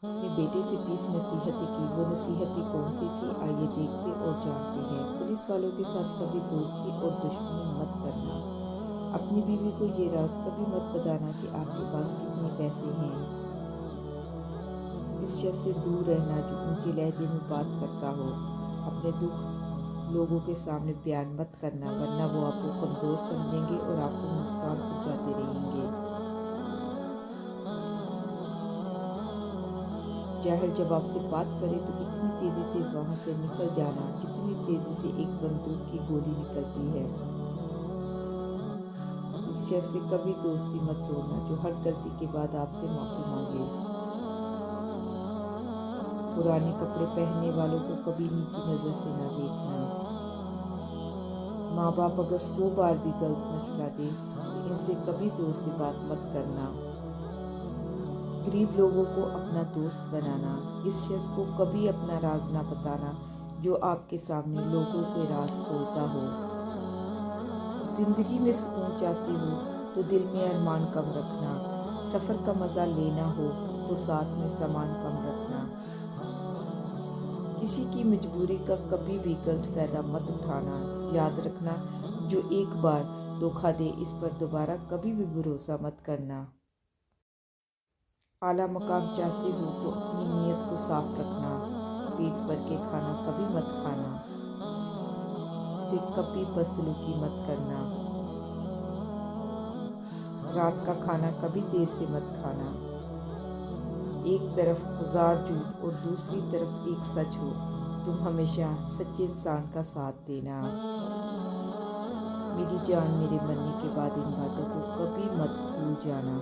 अपने बेटे से 20 नसीहतें की। वो नसीहतें कौन सी थी, आइए देखते और जानते हैं। पुलिस वालों के साथ कभी दोस्ती और दुश्मनी मत करना। अपनी बीवी को ये राज कभी मत बताना कि आपके पास कितने पैसे हैं। इस शख्स से दूर रहना जो ऊंचे लहजे में बात करता हो। अपने दुख लोगों के सामने बयान मत करना, वरना वो आपको कमज़ोर समझेंगे और आपको नुकसान पहुंचाते रहेंगे। जाहिल जब आपसे बात करे तो इतनी तेज़ी से वहाँ से निकल जाना जितनी तेज़ी से एक बंदूक की गोली निकलती है। इस शख्स से कभी दोस्ती मत तोड़ना जो हर गलती के बाद आपसे माफ़ी मांगे। पुराने कपड़े पहनने वालों को कभी नीची नज़र से ना देखना। माँ बाप अगर 100 बार भी गलत मशवरा दे तो इनसे कभी ज़ोर से बात मत करना। गरीब लोगों को अपना दोस्त बनाना। इस शख्स को कभी अपना राज ना बताना जो आपके सामने लोगों के राज खोलता हो। जिंदगी में सुकून चाहते हो तो दिल में अरमान कम रखना। सफ़र का मज़ा लेना हो तो साथ में सामान कम रखना। किसी की मजबूरी का कभी भी गलत फ़ायदा मत उठाना। याद रखना, जो एक बार धोखा दे इस पर दोबारा कभी भी भरोसा मत करना। आला मकाम चाहते हो तो अपनी नीयत को साफ रखना। पेट भर के खाना कभी मत खाना। से कभी बदसलूकी मत करना। रात का खाना कभी देर से मत खाना। एक तरफ 1000 झूठ और दूसरी तरफ एक सच हो, तुम हमेशा सच्चे इंसान का साथ देना। मेरी जान, मेरे मरने के बाद इन बातों को कभी मत भूल जाना।